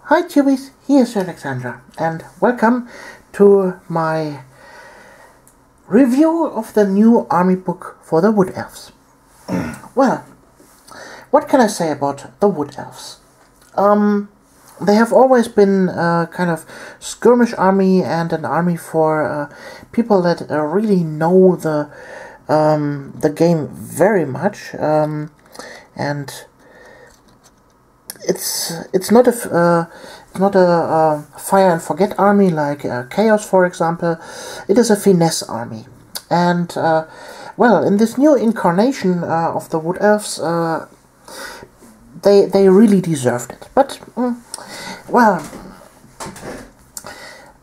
Hi Tubies, here's Alexandra, and welcome to my review of the new army book for the Wood Elves. Well, what can I say about the Wood Elves? They have always been kind of skirmish army and an army for people that really know the game very much, and it's not a fire and forget army like Chaos, for example. It is a finesse army, and well, in this new incarnation of the Wood Elves, they really deserved it. But well,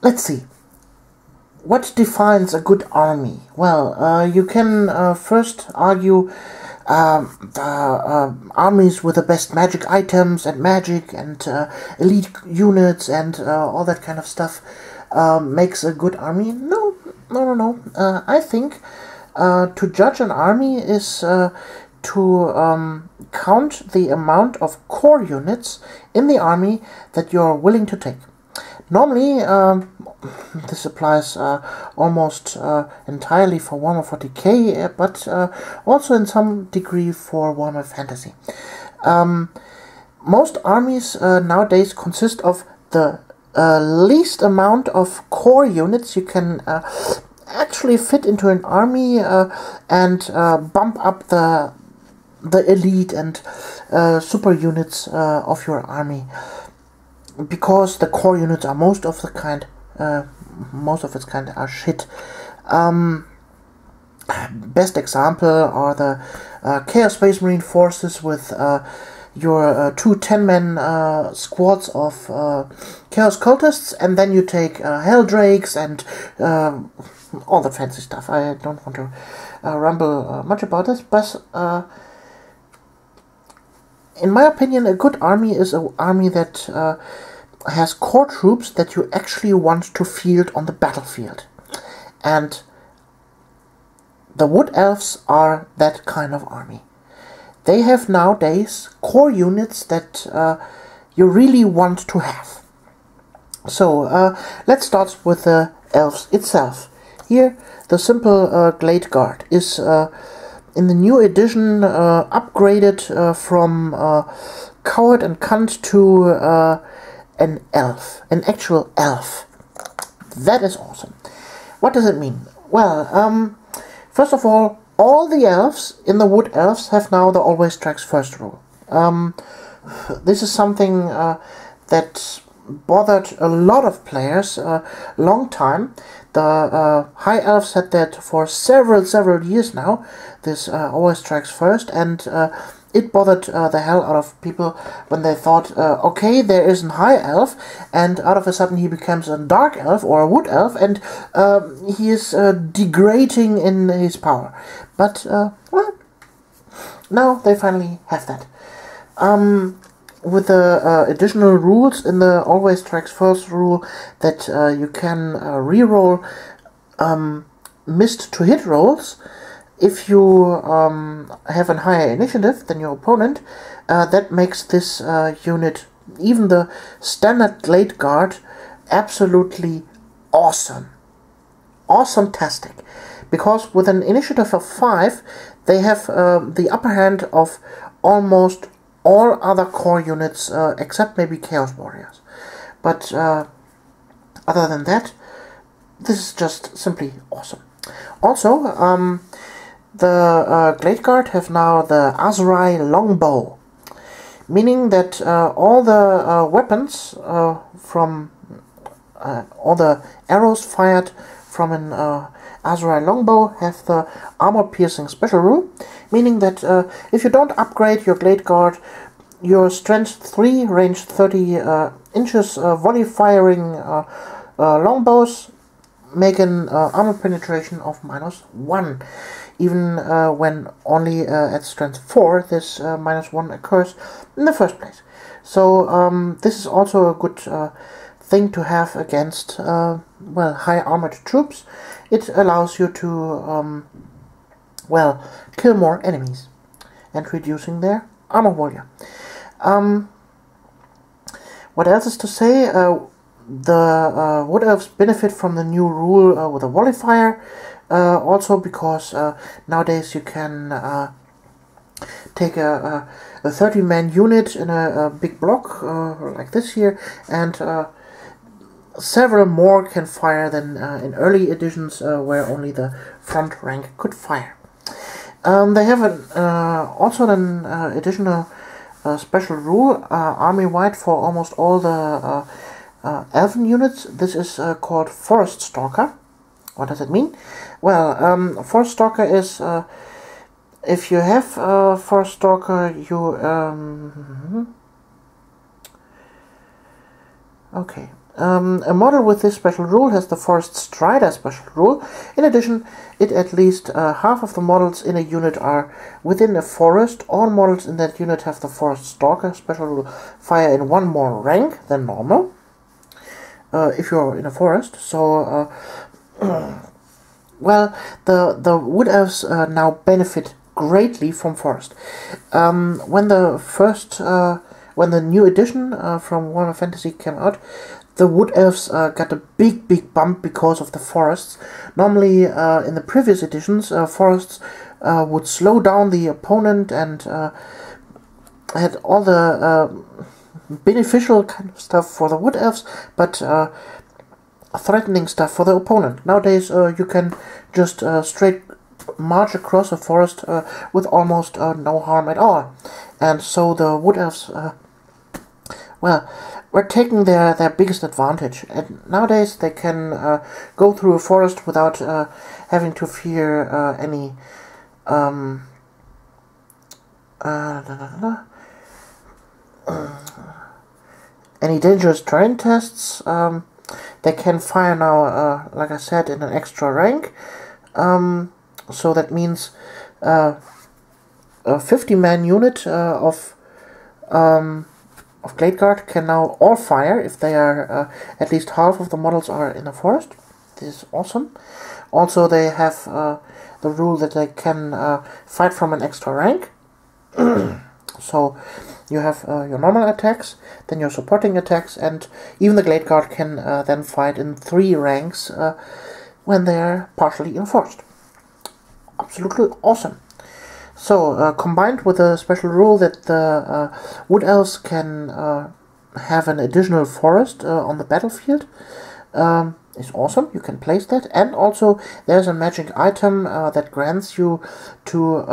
let's see. What defines a good army? Well, you can first argue armies with the best magic items and magic and elite units and all that kind of stuff makes a good army. No. I think to judge an army is to count the amount of core units in the army that you're willing to take. Normally, this applies almost entirely for Warhammer 40k, but also in some degree for Warhammer Fantasy. Most armies nowadays consist of the least amount of core units you can actually fit into an army and bump up the elite and super units of your army, because the core units are most of its kind are shit. Best example are the Chaos Space Marine forces with your two 10-man squads of Chaos Cultists, and then you take Hell Drakes and all the fancy stuff. I don't want to ramble much about this, but in my opinion, a good army is an army that has core troops that you actually want to field on the battlefield. And the Wood Elves are that kind of army. They have nowadays core units that you really want to have. So let's start with the Elves itself. Here, the simple Glade Guard is in the new edition upgraded from Coward and Cunt to an elf, an actual elf. That is awesome. What does it mean? Well, first of all the elves in the Wood Elves have now the always strikes first rule. This is something that bothered a lot of players long time. The High Elves had that for several years now, this always strikes first, and it bothered the hell out of people when they thought, okay, there is a High Elf, and out of a sudden he becomes a Dark Elf or a Wood Elf, and he is degrading in his power. But, well, now they finally have that. With the additional rules in the always strikes first rule that you can reroll missed to hit rolls if you have a higher initiative than your opponent, that makes this unit, even the standard Glade Guard, absolutely awesome. Awesome-tastic. Because with an initiative of 5, they have the upper hand of almost all other core units except maybe Chaos Warriors. But other than that, this is just simply awesome. Also, the Glade Guard have now the Azurai Longbow, meaning that all the weapons from all the arrows fired from an Azurai Longbow have the armor-piercing special rule, meaning that if you don't upgrade your Glade Guard, your strength 3, range 30 inches volley-firing longbows make an armor penetration of -1. Even when only at strength 4, this -1 occurs in the first place. So this is also a good thing to have against well, high armored troops. It allows you to well, kill more enemies and reducing their armor volume. What else is to say? The Wood Elves benefit from the new rule with a Volifier, also because nowadays you can take a 30-man unit in a big block like this here, and several more can fire than in early editions where only the front rank could fire. They have also an additional special rule, army-wide for almost all the elven units. This is called Forest Stalker. What does it mean? Well, Forest Stalker is, if you have Forest Stalker, you... okay. A model with this special rule has the Forest Strider special rule. In addition, at least half of the models in a unit are within a forest. All models in that unit have the Forest Stalker special rule. Fire in one more rank than normal if you're in a forest. So, well, the Wood Elves now benefit greatly from forest. When the new edition from Warhammer Fantasy came out, the Wood Elves got a big bump because of the forests. Normally, in the previous editions, forests would slow down the opponent and had all the beneficial kind of stuff for the Wood Elves, but threatening stuff for the opponent. Nowadays, you can just straight march across a forest with almost no harm at all. And so the Wood Elves, well, we're taking their biggest advantage, and nowadays they can go through a forest without having to fear any dangerous terrain tests. They can fire now, like I said, in an extra rank. So that means a 50-man unit of Glade Guard can now all fire if they are at least half of the models are in a forest. This is awesome. Also, they have the rule that they can fight from an extra rank. So you have your normal attacks, then your supporting attacks, and even the Glade Guard can then fight in 3 ranks when they are partially in a forest. Absolutely awesome. So, combined with a special rule that the Wood Elves can have an additional forest on the battlefield, is awesome. You can place that, and also there's a magic item that grants you to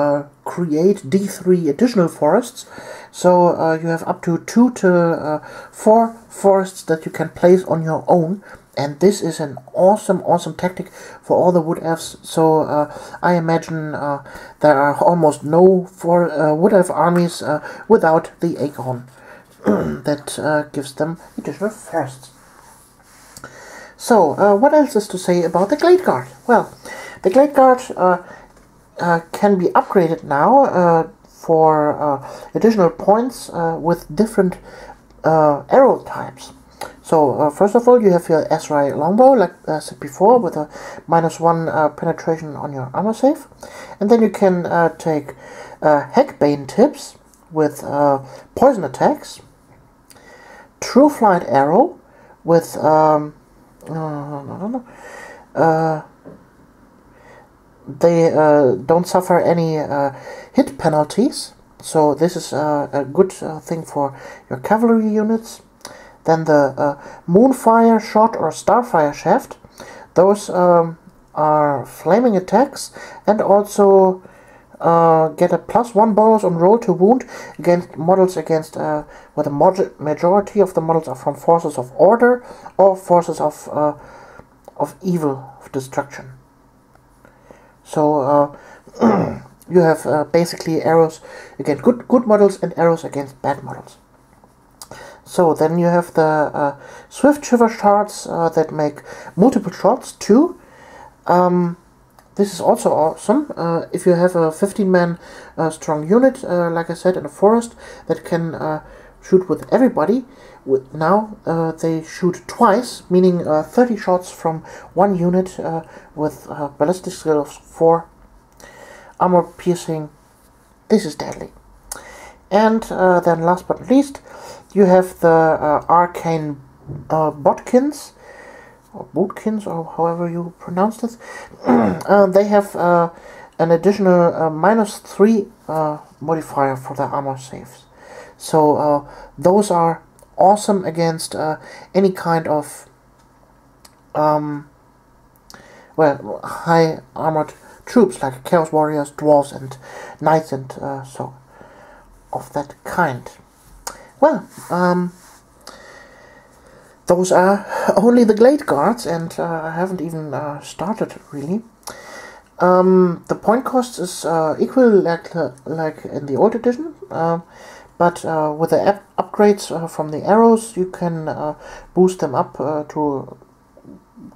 create D3 additional forests. So you have up to 2 to 4 forests that you can place on your own. And this is an awesome tactic for all the Wood Elves. So I imagine there are almost no Wood Elf armies without the acorn that gives them additional forests. So what else is to say about the Glade Guard? Well, the Glade Guard can be upgraded now for additional points with different arrow types. So, first of all, you have your Ezrai longbow, like I said before, with a -1 penetration on your armor save. And then you can take Heckbane tips with poison attacks, True Flight arrow with they don't suffer any hit penalties, so this is a good thing for your cavalry units. Then the Moonfire Shot or Starfire Shaft. Those are flaming attacks, and also get a +1 bonus on roll to wound against models where the majority of the models are from forces of order or forces of evil, of destruction. So you have basically arrows against good models and arrows against bad models. So then you have the Swift Shiver Shards that make multiple shots too. This is also awesome. If you have a 15-man strong unit, like I said, in a forest that can shoot with everybody, now they shoot twice, meaning 30 shots from one unit with ballistic skill of 4, armor piercing. This is deadly. And then last but not least, you have the arcane botkins, or bootkins, or however you pronounce this. They have an additional -3 modifier for their armor saves. So those are awesome against any kind of well, high armored troops like Chaos Warriors, Dwarves, and Knights, and so of that kind. Well, those are only the Glade Guards, and I haven't even started really. The point cost is equal like in the old edition, but with the upgrades from the arrows, you can boost them up to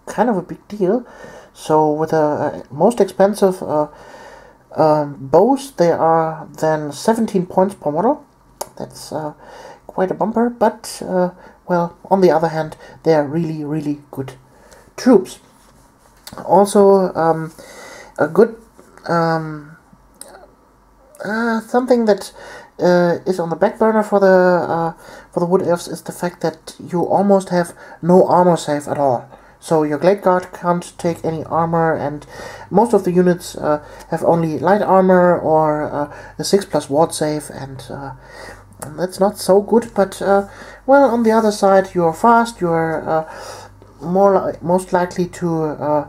kind of a big deal. So with the most expensive bows, they are then 17 points per model. That's quite a bumper, but well, on the other hand, they are really good troops. Also, a good something that is on the back burner for the Wood Elves is the fact that you almost have no armor save at all. So your Glade Guard can't take any armor, and most of the units have only light armor or a 6+ ward save, and that's not so good. But well, on the other side, you're fast. You're most likely to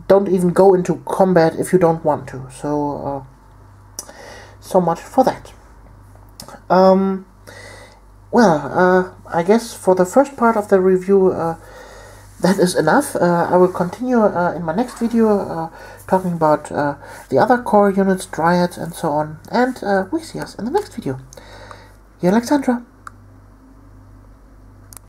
don't even go into combat if you don't want to. So so much for that. Well, I guess for the first part of the review, that is enough. I will continue in my next video talking about the other core units, dryads, and so on. And we see us in the next video. Your Alexandra.